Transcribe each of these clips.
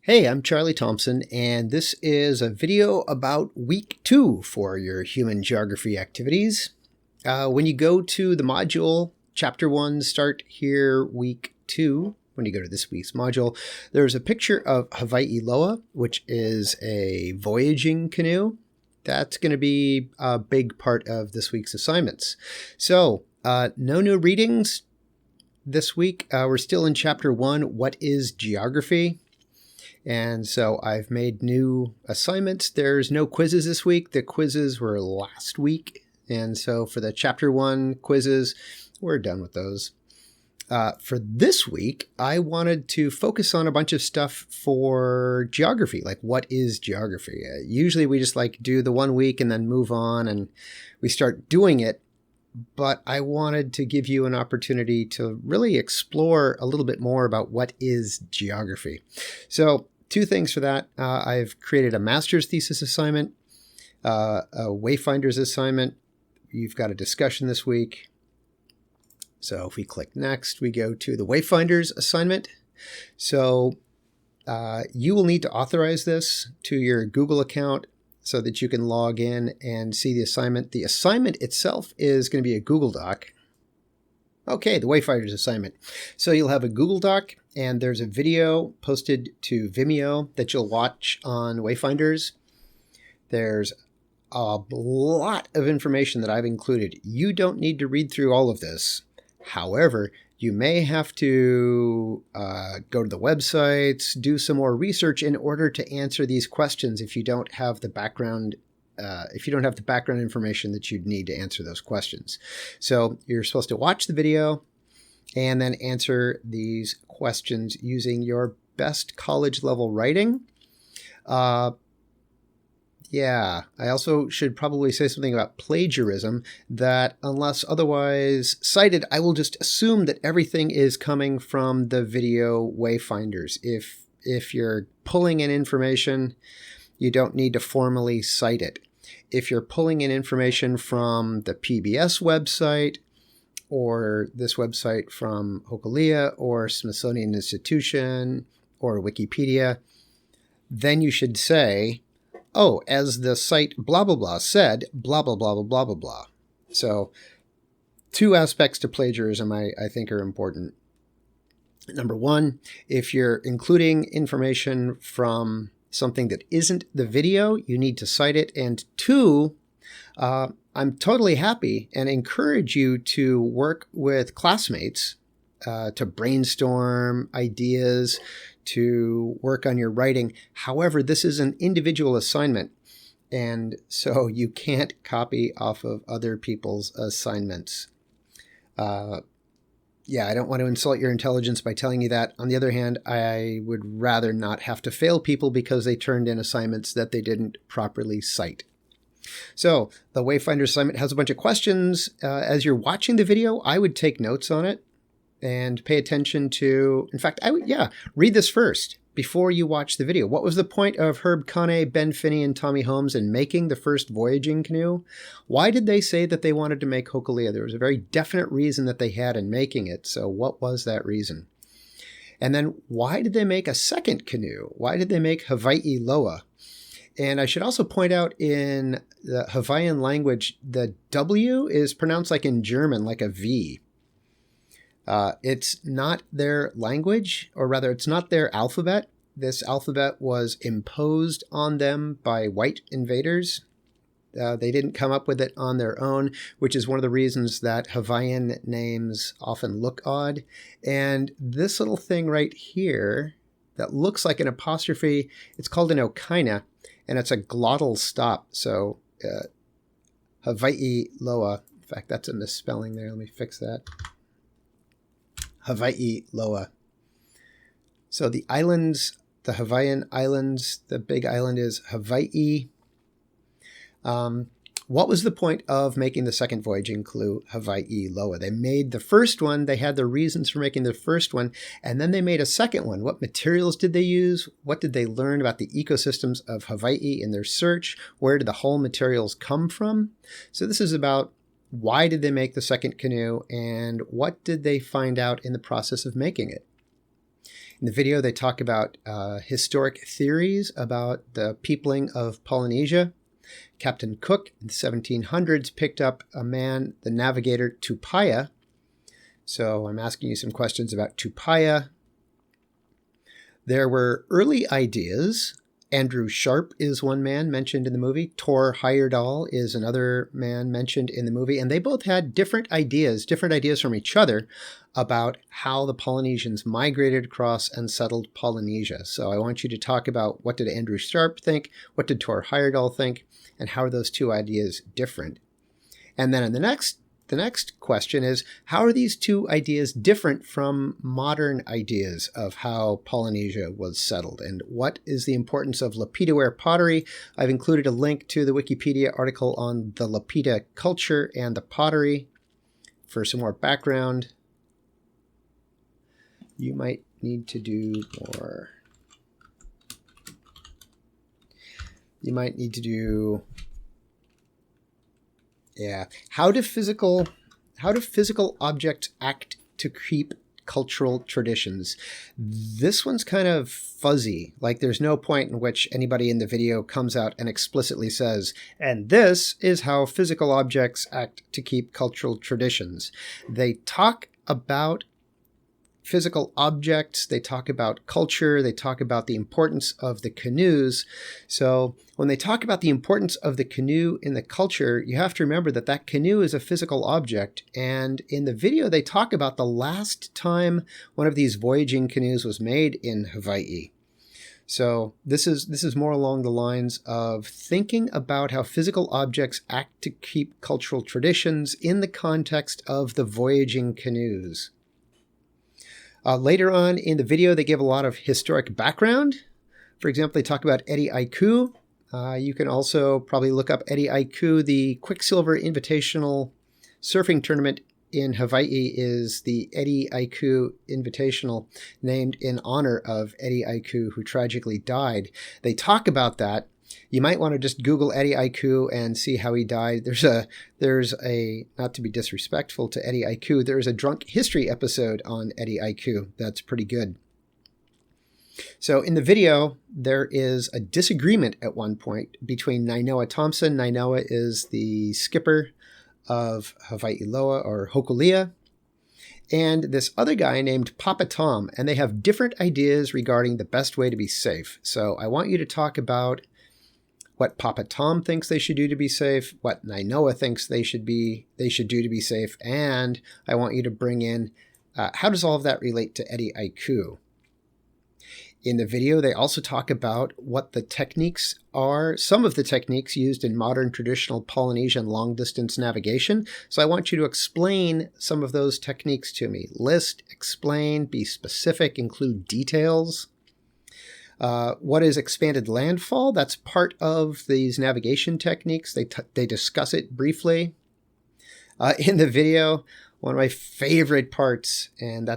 Hey, I'm Charlie Thompson, and this is a video about week 2 for your human geography activities. When you go to the module, chapter 1, start here, week 2, when you go to this week's module, there's a picture of Hawaii Loa, which is a voyaging canoe. That's going to be a big part of this week's assignments. So, no new readings this week. We're still in chapter 1, What is Geography? And so I've made new assignments. There's no quizzes this week. The quizzes were last week. And so for the chapter 1 quizzes, we're done with those. For this week, I wanted to focus on a bunch of stuff for geography, like what is geography? Usually we just do the 1 week and then move on and we start doing it. But I wanted to give you an opportunity to really explore a little bit more about what is geography. So 2 things for that. I've created a master's thesis assignment, a Wayfinders assignment. You've got a discussion this week. So if we click next, we go to the Wayfinders assignment. So you will need to authorize this to your Google account so that you can log in and see the assignment. The assignment itself is going to be a Google Doc. Okay, the Wayfinders assignment. So you'll have a Google Doc, and there's a video posted to Vimeo that you'll watch on Wayfinders. There's a lot of information that I've included. You don't need to read through all of this. However, you may have to go to the websites, do some more research in order to answer these questions if you don't have the background information that you'd need to answer those questions. So you're supposed to watch the video and then answer these questions using your best college level writing. Yeah, I also should probably say something about plagiarism, that unless otherwise cited, I will just assume that everything is coming from the video Wayfinders. If you're pulling in information, you don't need to formally cite it. If you're pulling in information from the PBS website or this website from Hokulea or Smithsonian Institution or Wikipedia, then you should say, oh, as the site blah, blah, blah said, blah, blah, blah, blah, blah, blah, blah. So 2 aspects to plagiarism I think are important. Number 1, if you're including information from something that isn't the video, you need to cite it. And 2, I'm totally happy and encourage you to work with classmates to brainstorm ideas, to work on your writing. However, this is an individual assignment, and so you can't copy off of other people's assignments. Yeah, I don't want to insult your intelligence by telling you that. On the other hand, I would rather not have to fail people because they turned in assignments that they didn't properly cite. So the Wayfinder assignment has a bunch of questions. As you're watching the video, I would take notes on it and pay attention to, in fact, read this first before you watch the video. What was the point of Herb Kane, Ben Finney, and Tommy Holmes in making the first voyaging canoe? Why did they say that they wanted to make Hokulea? There was a very definite reason that they had in making it. So what was that reason? And then why did they make a second canoe? Why did they make Hawaii Loa? And I should also point out, in the Hawaiian language, the W is pronounced like in German, like a V. It's not their language, or rather, it's not their alphabet. This alphabet was imposed on them by white invaders. They didn't come up with it on their own, which is one of the reasons that Hawaiian names often look odd. And this little thing right here that looks like an apostrophe, it's called an okaina, and it's a glottal stop. So Hawaii Loa, in fact, that's a misspelling there. Let me fix that. Hawaii Loa. So the islands, the Hawaiian islands, the big island is Hawaii. What was the point of making the second voyaging canoe Hawaii Loa? They made the first one. They had the reasons for making the first one, and then they made a second one. What materials did they use? What did they learn about the ecosystems of Hawaii in their search? Where did the whole materials come from? So this is about why did they make the second canoe, and what did they find out in the process of making it? In the video, they talk about historic theories about the peopling of Polynesia. Captain Cook in the 1700s picked up a man, the navigator Tupaia. So I'm asking you some questions about Tupaia. There were early ideas. Andrew Sharp is one man mentioned in the movie. Thor Heyerdahl is another man mentioned in the movie. And they both had different ideas from each other about how the Polynesians migrated across and settled Polynesia. So I want you to talk about what did Andrew Sharp think, what did Thor Heyerdahl think, and how are those two ideas different? And then in the next question is, how are these two ideas different from modern ideas of how Polynesia was settled? And what is the importance of lapidaware pottery? I've included a link to the Wikipedia article on the Lapita culture and the pottery for some more background. You might need to do more. You might need to do, yeah. How do physical objects act to keep cultural traditions? This one's kind of fuzzy. Like there's no point in which anybody in the video comes out and explicitly says, and this is how physical objects act to keep cultural traditions. They talk about physical objects, they talk about culture, they talk about the importance of the canoes. So when they talk about the importance of the canoe in the culture, you have to remember that that canoe is a physical object. And in the video, they talk about the last time one of these voyaging canoes was made in Hawaii. So this is more along the lines of thinking about how physical objects act to keep cultural traditions in the context of the voyaging canoes. Later on in the video, they give a lot of historic background. For example, they talk about Eddie Aiku. You can also probably look up Eddie Aiku. The Quicksilver Invitational Surfing Tournament in Hawaii is the Eddie Aiku Invitational, named in honor of Eddie Aiku, who tragically died. They talk about that. You might want to just Google Eddie Aiku and see how he died. There's a, not to be disrespectful to Eddie Aiku, there's a Drunk History episode on Eddie Aiku that's pretty good. So in the video, there is a disagreement at one point between Nainoa Thompson. Nainoa is the skipper of Hawaii Loa, or Hokulea, and this other guy named Papa Tom, and they have different ideas regarding the best way to be safe. So I want you to talk about what Papa Tom thinks they should do to be safe, what Nainoa thinks they should do to be safe, and I want you to bring in how does all of that relate to Eddie Aiku. In the video, they also talk about what the techniques are, some of the techniques used in modern traditional Polynesian long-distance navigation. So I want you to explain some of those techniques to me. List, explain, be specific, include details. What is expanded landfall? That's part of these navigation techniques. They discuss it briefly. In the video, one of my favorite parts, and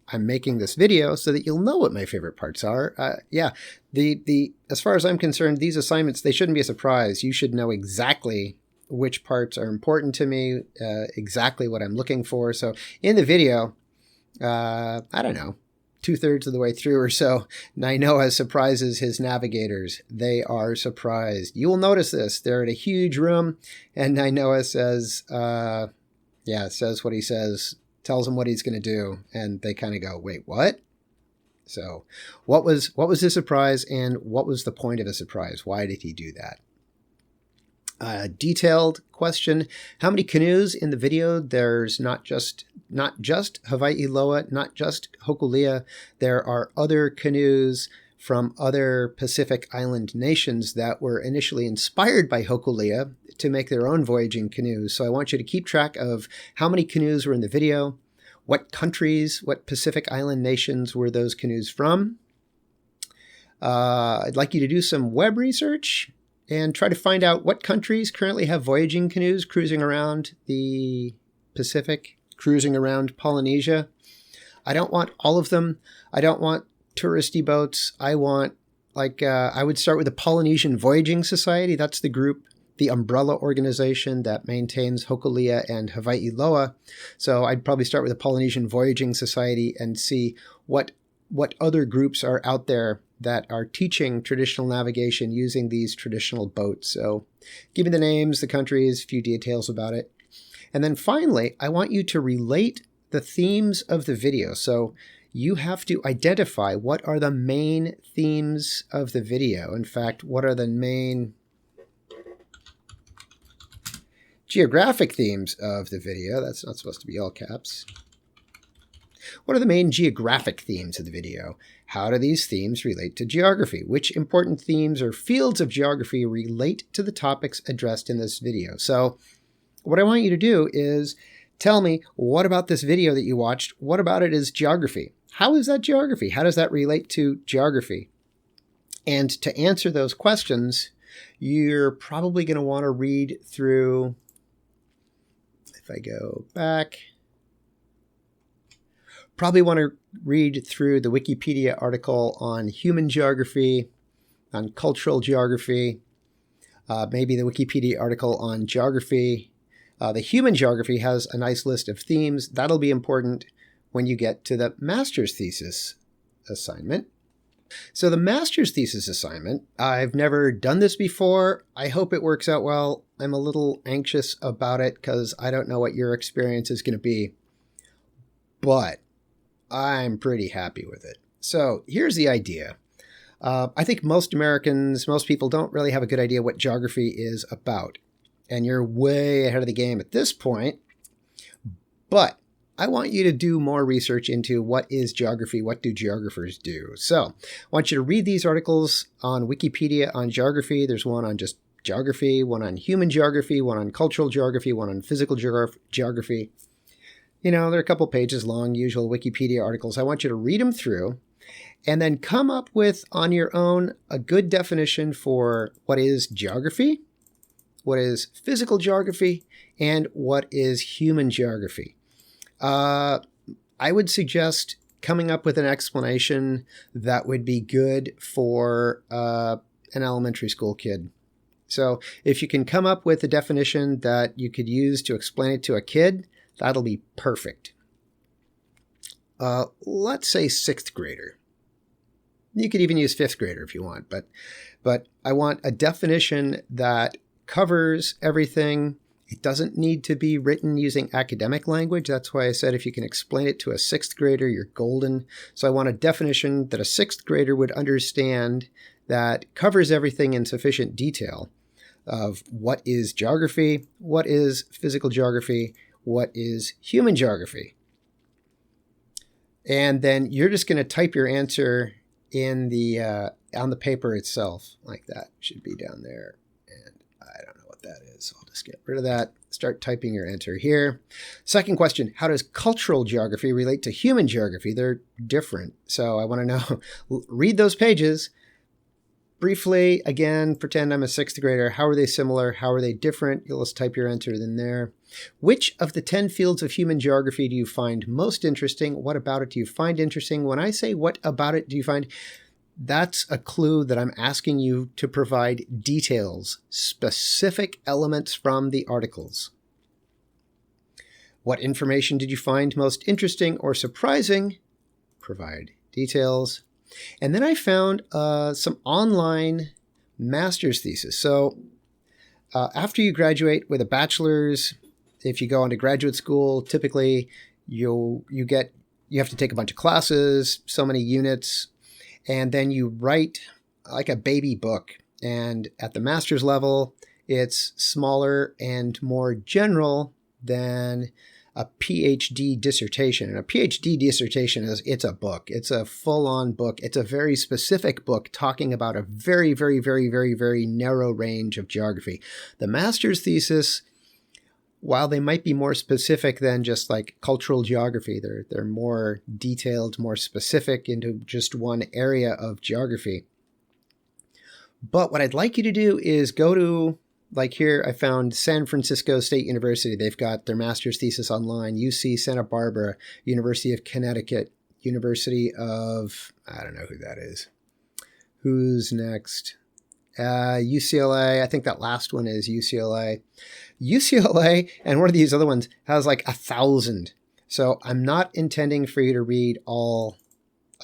I'm making this video so that you'll know what my favorite parts are. As far as I'm concerned, these assignments, they shouldn't be a surprise. You should know exactly which parts are important to me, exactly what I'm looking for. So in the video, I don't know, 2/3 of the way through or so, Nainoa surprises his navigators. They are surprised. You will notice this. They're in a huge room, and Nainoa says what he says, tells them what he's going to do, and they kind of go, wait, what? So what was the surprise, and what was the point of the surprise? Why did he do that? Detailed question. How many canoes in the video? There's not just Hawaii Loa, not just Hokulea. There are other canoes from other Pacific Island nations that were initially inspired by Hokulea to make their own voyaging canoes. So I want you to keep track of how many canoes were in the video, what countries, what Pacific Island nations were those canoes from. I'd like you to do some web research and try to find out what countries currently have voyaging canoes cruising around the Pacific, cruising around Polynesia. I don't want all of them. I don't want touristy boats. I want, I would start with the Polynesian Voyaging Society. That's the group, the umbrella organization that maintains Hokulea and Hawaii Loa. So I'd probably start with the Polynesian Voyaging Society and see what what other groups are out there that are teaching traditional navigation using these traditional boats. So give me the names, the countries, a few details about it. And then finally, I want you to relate the themes of the video. So you have to identify what are the main themes of the video. In fact, what are the main geographic themes of the video? That's not supposed to be all caps. What are the main geographic themes of the video? How do these themes relate to geography? Which important themes or fields of geography relate to the topics addressed in this video? So what I want you to do is tell me, what about this video that you watched? What about it is geography? How is that geography? How does that relate to geography? And to answer those questions, you're probably going to want to read through, if I go back, probably want to read through the Wikipedia article on human geography, on cultural geography, maybe the Wikipedia article on geography. The human geography has a nice list of themes. That'll be important when you get to the master's thesis assignment. So the master's thesis assignment, I've never done this before. I hope it works out well. I'm a little anxious about it because I don't know what your experience is going to be, but I'm pretty happy with it. So here's the idea. I think most Americans, most people don't really have a good idea what geography is about. And you're way ahead of the game at this point. But I want you to do more research into what is geography, what do geographers do. So I want you to read these articles on Wikipedia on geography. There's one on just geography, one on human geography, one on cultural geography, one on physical geography. You know, they're a couple pages long, usual Wikipedia articles. I want you to read them through and then come up with, on your own, a good definition for what is geography, what is physical geography, and what is human geography. I would suggest coming up with an explanation that would be good for an elementary school kid. So if you can come up with a definition that you could use to explain it to a kid, that'll be perfect. Let's say 6th grader. You could even use 5th grader if you want, but I want a definition that covers everything. It doesn't need to be written using academic language. That's why I said if you can explain it to a 6th grader, you're golden. So I want a definition that a 6th grader would understand that covers everything in sufficient detail of what is geography, what is physical geography, what is human geography. And then you're just going to type your answer in the on the paper itself, like that. Should be down there. I don't know what that is. So I'll just get rid of that. Start typing your answer here. Second question, how does cultural geography relate to human geography? They're different. So I want to know, read those pages. Briefly, again, pretend I'm a 6th grader. How are they similar? How are they different? You'll just type your answer in there. Which of the 10 fields of human geography do you find most interesting? What about it do you find interesting? When I say what about it do you find, that's a clue that I'm asking you to provide details, specific elements from the articles. What information did you find most interesting or surprising? Provide details. And then I found some online master's thesis. So after you graduate with a bachelor's, if you go on to graduate school, typically you have to take a bunch of classes, so many units, and then you write like a baby book. And at the master's level, it's smaller and more general than a PhD dissertation. And a PhD dissertation it's a book. It's a full-on book. It's a very specific book talking about a very, very, very, very, very narrow range of geography. The master's thesis, while they might be more specific than just like cultural geography, they're more detailed, more specific into just one area of geography. But what I'd like you to do is go to, like here, I found San Francisco State University. They've got their master's thesis online. UC Santa Barbara, University of Connecticut, University of, I don't know who that is. Who's next? UCLA. I think that last one is UCLA. UCLA and one of these other ones has like 1,000. So I'm not intending for you to read all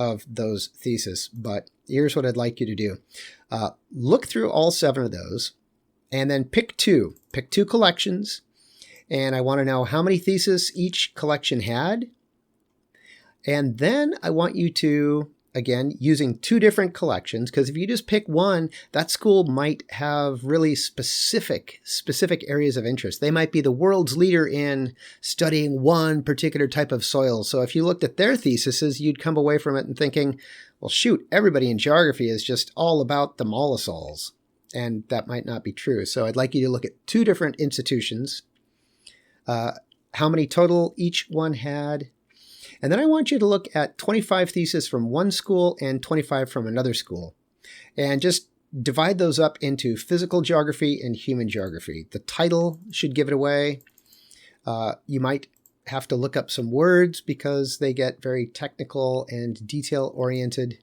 of those theses, but here's what I'd like you to do. Look through all 7 of those and then pick 2. Pick 2 collections, and I want to know how many theses each collection had. And then I want you to, again, using 2 different collections, because if you just pick one, that school might have really specific areas of interest. They might be the world's leader in studying one particular type of soil. So if you looked at their theses, you'd come away from it and thinking, well, shoot, everybody in geography is just all about the mollisols. And that might not be true. So I'd like you to look at 2 different institutions, how many total each one had. And then I want you to look at 25 theses from one school and 25 from another school. And just divide those up into physical geography and human geography. The title should give it away. You might have to look up some words because they get very technical and detail-oriented.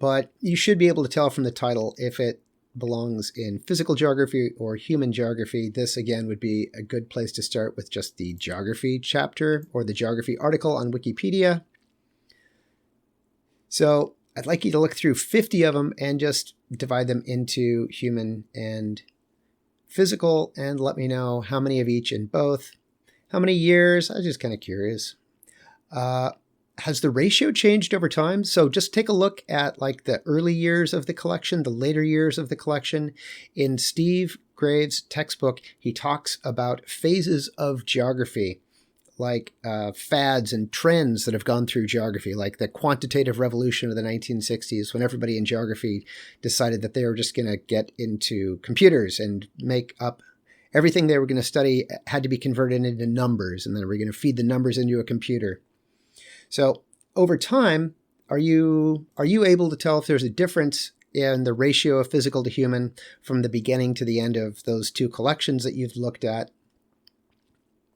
But you should be able to tell from the title if it belongs in physical geography or human geography. This again would be a good place to start with just the geography chapter or the geography article on Wikipedia. So I'd like you to look through 50 of them and just divide them into human and physical and let me know how many of each in both. How many years? I'm just kind of curious. Has the ratio changed over time? So just take a look at like the early years of the collection, the later years of the collection. In Steve Graves' textbook, he talks about phases of geography, like fads and trends that have gone through geography, like the quantitative revolution of the 1960s, when everybody in geography decided that they were just going to get into computers and make up everything they were going to study had to be converted into numbers, and then we're going to feed the numbers into a computer. So over time, are you able to tell if there's a difference in the ratio of physical to human from the beginning to the end of those 2 collections that you've looked at?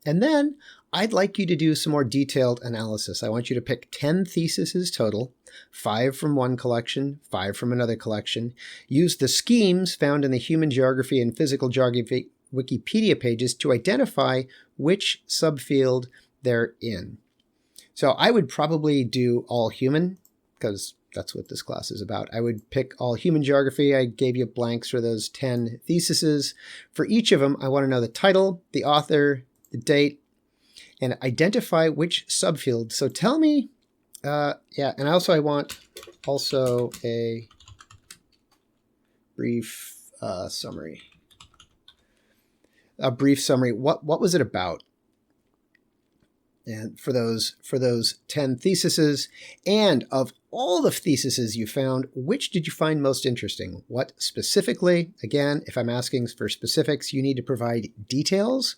And then I'd like you to do some more detailed analysis. I want you to pick 10 theses total, 5 from one collection, 5 from another collection. Use the schemes found in the human geography and physical geography Wikipedia pages to identify which subfield they're in. So I would probably do all human because that's what this class is about. I would pick all human geography. I gave you blanks for those 10 theses. For each of them, I want to know the title, the author, the date, and identify which subfield. So tell me, and I want a brief summary. A brief summary. What was it about? And for those 10 theses, and of all the theses you found, which did you find most interesting? What specifically? Again, if I'm asking for specifics, you need to provide details.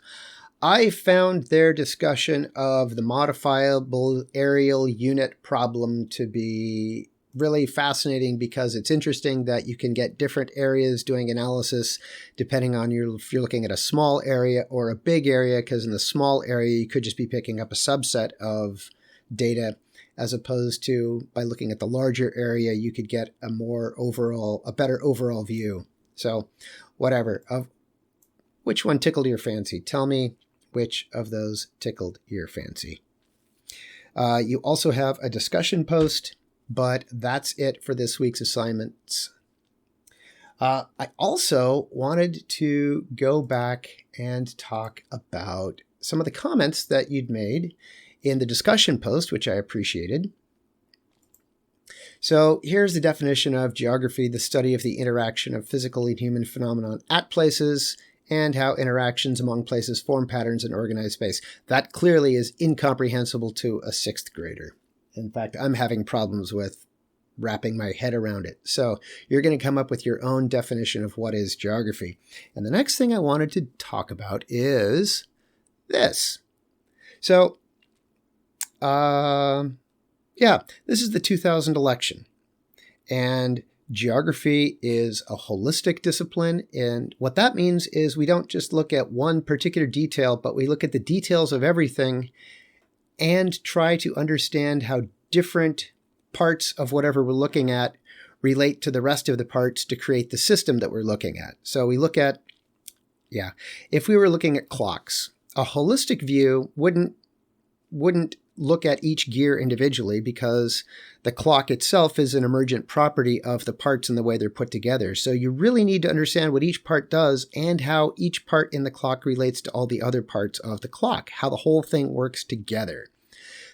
I found their discussion of the modifiable areal unit problem to be really fascinating because it's interesting that you can get different areas doing analysis depending on if you're looking at a small area or a big area, because in the small area you could just be picking up a subset of data, as opposed to by looking at the larger area you could get a better overall view. So whatever, which one tickled your fancy? Tell me which of those tickled your fancy. You also have a discussion post, but that's it for this week's assignments. I also wanted to go back and talk about some of the comments that you'd made in the discussion post, which I appreciated. So here's the definition of geography: the study of the interaction of physical and human phenomenon at places and how interactions among places form patterns in organized space. That clearly is incomprehensible to a 6th grader. In fact, I'm having problems with wrapping my head around it. So you're going to come up with your own definition of what is geography. And the next thing I wanted to talk about is this. So, this is the 2000 election. And geography is a holistic discipline. And what that means is we don't just look at one particular detail, but we look at the details of everything and try to understand how different parts of whatever we're looking at relate to the rest of the parts to create the system that we're looking at. So we look at, if we were looking at clocks, a holistic view wouldn't look at each gear individually because the clock itself is an emergent property of the parts and the way they're put together. So you really need to understand what each part does and how each part in the clock relates to all the other parts of the clock, how the whole thing works together.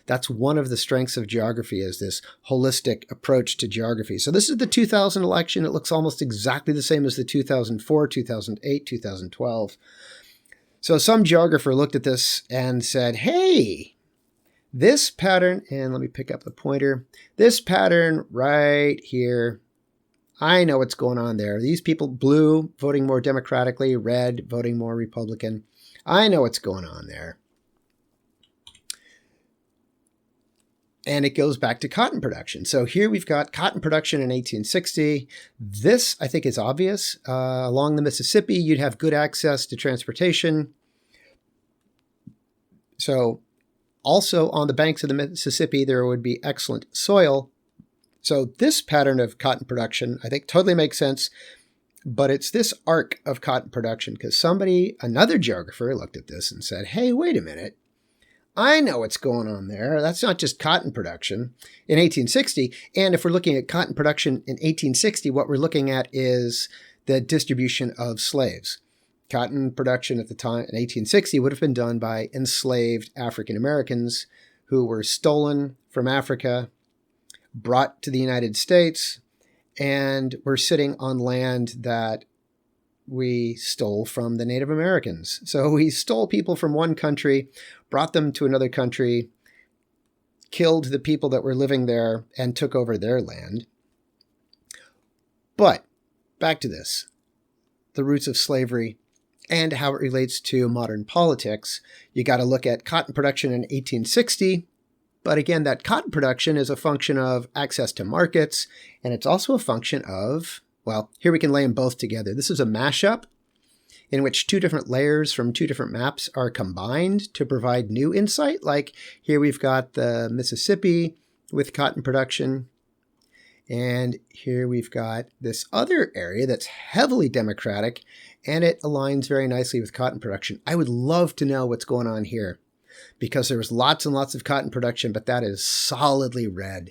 That's one of the strengths of geography, is this holistic approach to geography. So this is the 2000 election. It looks almost exactly the same as the 2004, 2008, 2012. So some geographer looked at this and said, hey, this pattern, and let me pick up the pointer, this pattern right here, I know what's going on there. These people, blue, voting more democratically, red, voting more Republican. I know what's going on there. And it goes back to cotton production. So here we've got cotton production in 1860. This, I think, is obvious. Along the Mississippi, you'd have good access to transportation. So also on the banks of the Mississippi, there would be excellent soil. So this pattern of cotton production, I think, totally makes sense. But it's this arc of cotton production because another geographer looked at this and said, hey, wait a minute. I know what's going on there. That's not just cotton production in 1860. And if we're looking at cotton production in 1860, what we're looking at is the distribution of slaves. Cotton production at the time in 1860 would have been done by enslaved African Americans who were stolen from Africa, brought to the United States, and were sitting on land that we stole from the Native Americans. So we stole people from one country, brought them to another country, killed the people that were living there, and took over their land. But back to this, the roots of slavery and how it relates to modern politics. You got to look at cotton production in 1860. But again, that cotton production is a function of access to markets, and it's also a function of, well, here we can lay them both together. This is a mashup in which two different layers from two different maps are combined to provide new insight. Like here we've got the Mississippi with cotton production, and here we've got this other area that's heavily Democratic, and it aligns very nicely with cotton production. I would love to know what's going on here because there was lots and lots of cotton production, but that is solidly red.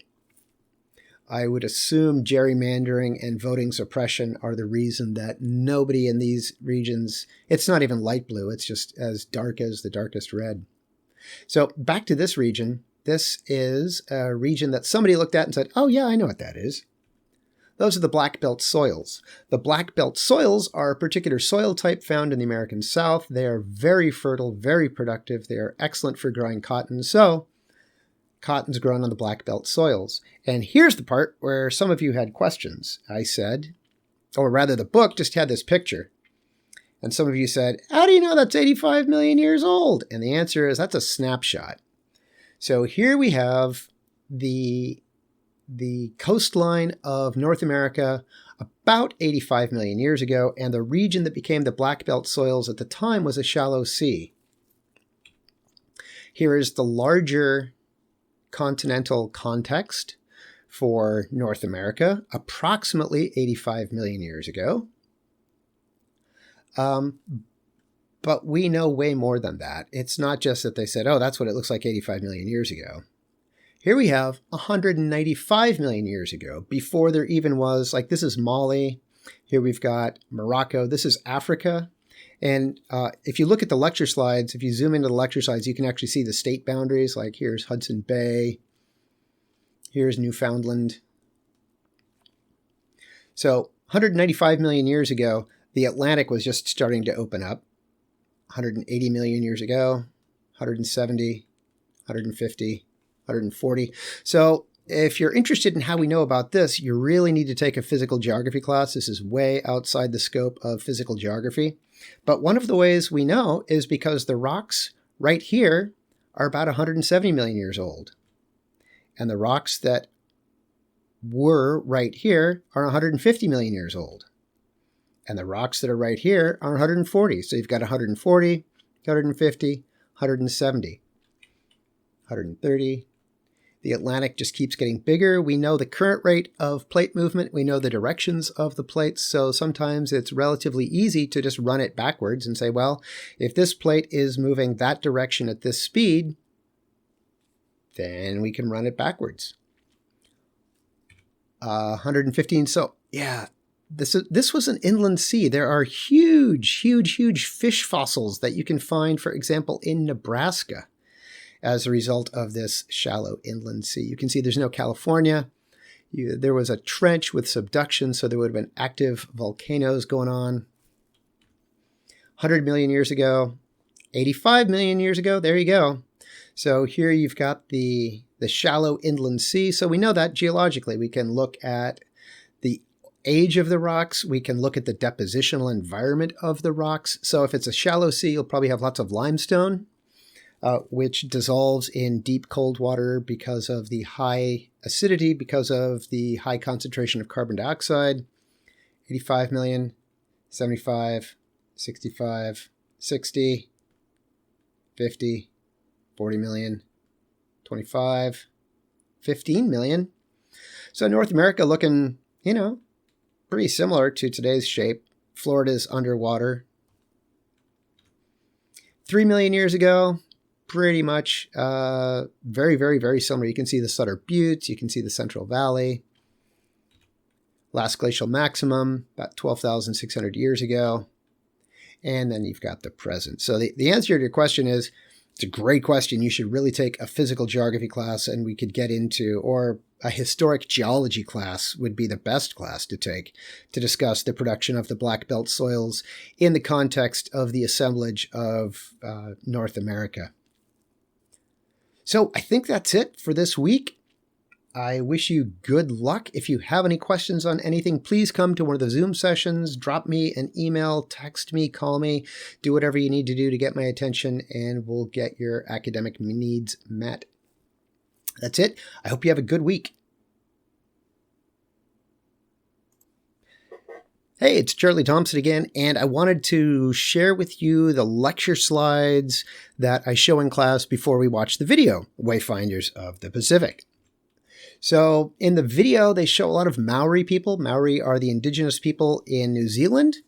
I would assume gerrymandering and voting suppression are the reason that nobody in these regions, it's not even light blue, it's just as dark as the darkest red. So back to this region. This is a region that somebody looked at and said, oh yeah, I know what that is. Those are the black belt soils. The black belt soils are a particular soil type found in the American South. They are very fertile, very productive. They are excellent for growing cotton. So cotton's grown on the black belt soils. And here's the part where some of you had questions. I said, or rather the book just had this picture. And some of you said, how do you know that's 85 million years old? And the answer is that's a snapshot. So here we have the coastline of North America about 85 million years ago, and the region that became the black belt soils at the time was a shallow sea. Here is the larger continental context for North America, approximately 85 million years ago. But we know way more than that. It's not just that they said, oh, that's what it looks like 85 million years ago. Here we have 195 million years ago, before there even was, like this is Mali. Here we've got Morocco. This is Africa. And if you look at the lecture slides, if you zoom into the lecture slides, you can actually see the state boundaries. Like here's Hudson Bay. Here's Newfoundland. So 195 million years ago, the Atlantic was just starting to open up. 180 million years ago, 170, 150, 140. So if you're interested in how we know about this, you really need to take a physical geography class. This is way outside the scope of physical geography. But one of the ways we know is because the rocks right here are about 170 million years old. And the rocks that were right here are 150 million years old. And the rocks that are right here are 140. So you've got 140, 150, 170, 130. The Atlantic just keeps getting bigger. We know the current rate of plate movement. We know the directions of the plates. So sometimes it's relatively easy to just run it backwards and say, well, if this plate is moving that direction at this speed, then we can run it backwards. 115. So yeah, this was an inland sea. There are huge, huge, huge fish fossils that you can find, for example, in Nebraska as a result of this shallow inland sea. You can see there's no California. There was a trench with subduction, so there would have been active volcanoes going on. 100 million years ago, 85 million years ago, there you go. So here you've got the shallow inland sea. So we know that geologically. We can look at the age of the rocks. We can look at the depositional environment of the rocks. So if it's a shallow sea, you'll probably have lots of limestone, which dissolves in deep cold water because of the high acidity, because of the high concentration of carbon dioxide. 85 million, 75, 65, 60, 50, 40 million, 25, 15 million. So North America looking, pretty similar to today's shape. Florida's underwater. 3 million years ago, pretty much very, very, very similar. You can see the Sutter Buttes. You can see the Central Valley. Last glacial maximum, about 12,600 years ago. And then you've got the present. So the answer to your question is, it's a great question. You should really take a physical geography class, and we could get into, or a historic geology class would be the best class to take to discuss the production of the black belt soils in the context of the assemblage of North America. So I think that's it for this week. I wish you good luck. If you have any questions on anything, please come to one of the Zoom sessions, drop me an email, text me, call me, do whatever you need to do to get my attention, and we'll get your academic needs met. That's it. I hope you have a good week. Hey, it's Charlie Thompson again, and I wanted to share with you the lecture slides that I show in class before we watch the video, Wayfinders of the Pacific. So in the video, they show a lot of Maori people. Maori are the indigenous people in New Zealand.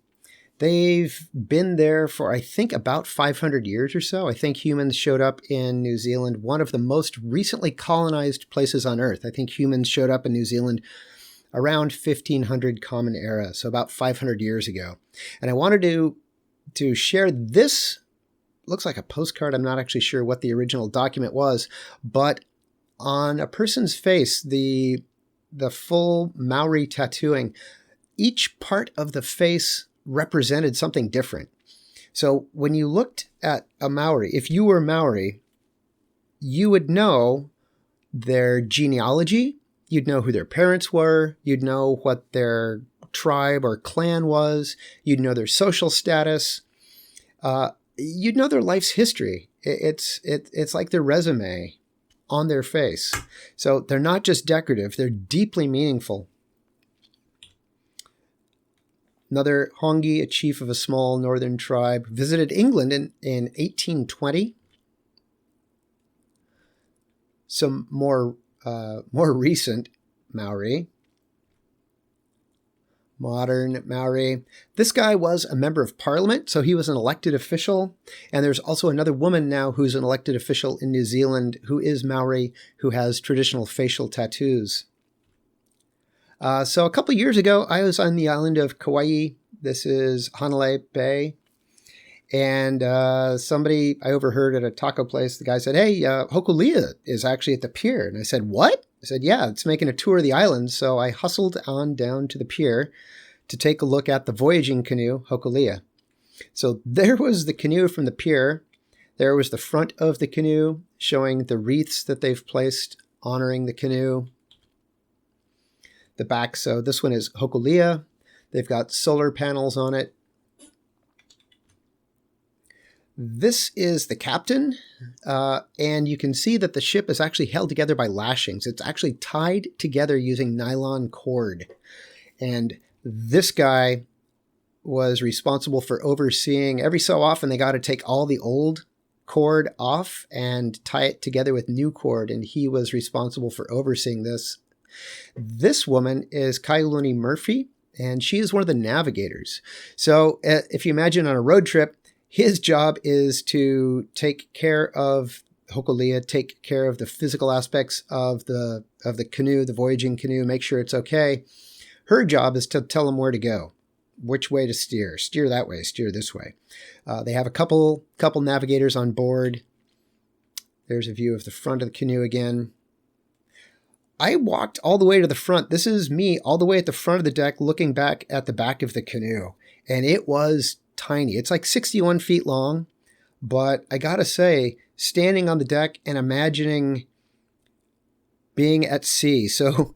They've been there for, I think, about 500 years or so. I think humans showed up in New Zealand, one of the most recently colonized places on Earth. I think humans showed up in New Zealand around 1500 Common Era, so about 500 years ago. And I wanted to share this, looks like a postcard. I'm not actually sure what the original document was, but on a person's face, the full Maori tattooing, each part of the face represented something different. So when you looked at a Maori, if you were Maori, you would know their genealogy, you'd know who their parents were, you'd know what their tribe or clan was, you'd know their social status, you'd know their life's history. It's like their resume on their face. So they're not just decorative, they're deeply meaningful. Another Hongi, a chief of a small northern tribe, visited England in 1820. Some more recent Maori. Modern Maori. This guy was a member of parliament, so he was an elected official. And there's also another woman now who's an elected official in New Zealand who is Maori, who has traditional facial tattoos. So a couple years ago, I was on the island of Kauai. This is Hanalei Bay. And somebody I overheard at a taco place, the guy said, hey, Hokulea is actually at the pier. And I said, what? I said, yeah, it's making a tour of the island. So I hustled on down to the pier to take a look at the voyaging canoe, Hokulea. So there was the canoe from the pier. There was the front of the canoe showing the wreaths that they've placed honoring the canoe. The back, so this one is Hokulea. They've got solar panels on it. This is the captain, and you can see that the ship is actually held together by lashings. It's actually tied together using nylon cord. And this guy was responsible for overseeing, every so often they got to take all the old cord off and tie it together with new cord, and he was responsible for overseeing this. This woman is Kailuni Murphy, and she is one of the navigators. So if you imagine on a road trip, his job is to take care of Hokulea take care of the physical aspects of the canoe, the voyaging canoe, make sure it's okay. Her job is to tell them where to go, which way to steer. Steer that way, steer this way. They have a couple navigators on board. There's a view of the front of the canoe again. I walked all the way to the front. This is me all the way at the front of the deck looking back at the back of the canoe. And it was tiny. It's like 61 feet long. But I gotta say, standing on the deck and imagining being at sea. So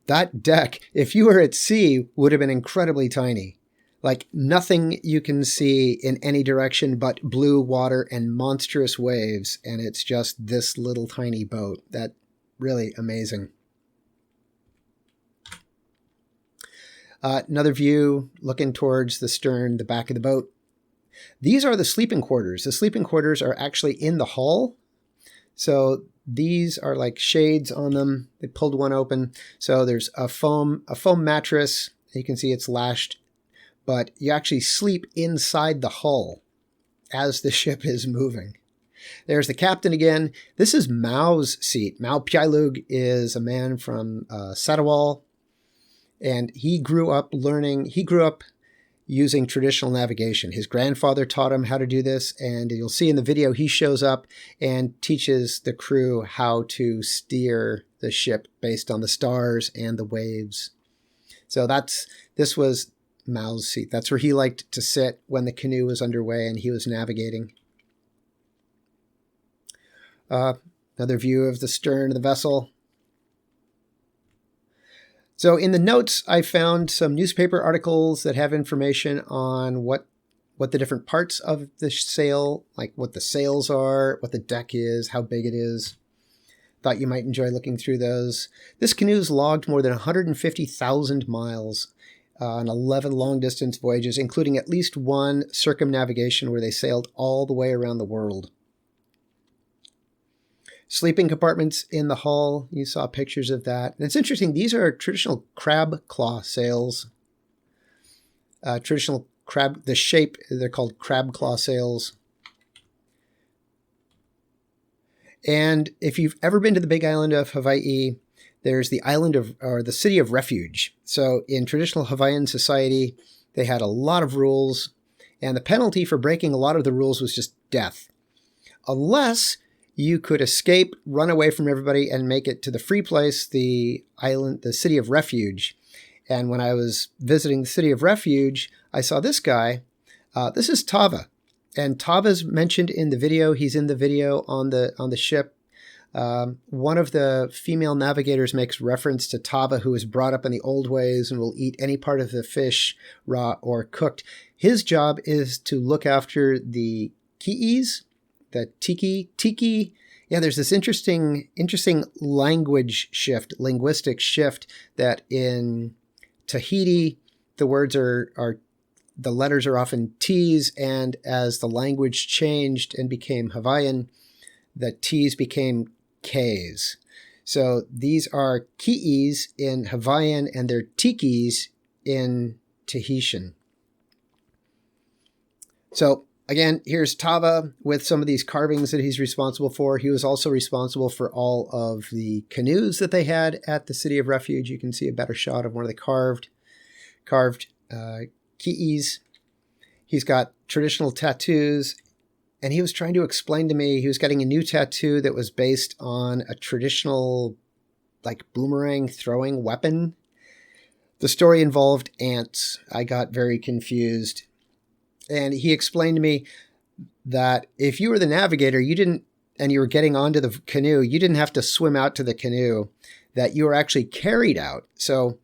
that deck, if you were at sea, would have been incredibly tiny. Like nothing you can see in any direction but blue water and monstrous waves. And it's just this little tiny boat. That really amazing. Another view looking towards the stern, the back of the boat. These are the sleeping quarters. The sleeping quarters are actually in the hull. So these are like shades on them. They pulled one open. So there's a foam mattress. You can see it's lashed, but you actually sleep inside the hull as the ship is moving. There's the captain again. This is Mao's seat. Mao Piailug is a man from Satawal, and he grew up using traditional navigation. His grandfather taught him how to do this, and you'll see in the video he shows up and teaches the crew how to steer the ship based on the stars and the waves. So this was Mao's seat. That's where he liked to sit when the canoe was underway and he was navigating. Another view of the stern of the vessel. So in the notes, I found some newspaper articles that have information on what the different parts of the sail, like what the sails are, what the deck is, how big it is. Thought you might enjoy looking through those. This canoe's logged more than 150,000 miles on 11 long-distance voyages, including at least one circumnavigation where they sailed all the way around the world. Sleeping compartments in the hull. You saw pictures of that. And it's interesting. These are traditional crab claw sails. Traditional crab, the shape, they're called crab claw sails. And if you've ever been to the big island of Hawaii, there's the island of, or the city of refuge. So in traditional Hawaiian society, they had a lot of rules. And the penalty for breaking a lot of the rules was just death. Unless you could escape, run away from everybody, and make it to the free place, the island, the city of refuge. And when I was visiting the city of refuge, I saw this guy. This is Tava, and Tava's mentioned in the video. He's in the video on the ship. One of the female navigators makes reference to Tava, who was brought up in the old ways and will eat any part of the fish raw or cooked. His job is to look after the ki'is, the tiki. Yeah, there's this interesting linguistic shift that in Tahiti, the words the letters are often T's, and as the language changed and became Hawaiian, the T's became K's. So these are ki'is in Hawaiian and they're tikis in Tahitian. So again, here's Tava with some of these carvings that he's responsible for. He was also responsible for all of the canoes that they had at the City of Refuge. You can see a better shot of one of the carved ki'is. He's got traditional tattoos, and he was trying to explain to me, he was getting a new tattoo that was based on a traditional, like, boomerang throwing weapon. The story involved ants. I got very confused. And he explained to me that if you were the navigator, and you were getting onto the canoe, you didn't have to swim out to the canoe, that you were actually carried out. So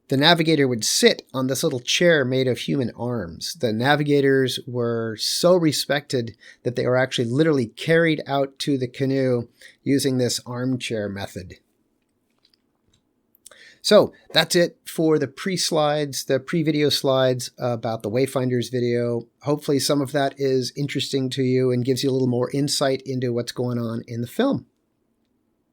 the navigator would sit on this little chair made of human arms. The navigators were so respected that they were actually literally carried out to the canoe using this armchair method. So that's it for the pre-slides, the pre-video slides about the Wayfinders video. Hopefully some of that is interesting to you and gives you a little more insight into what's going on in the film.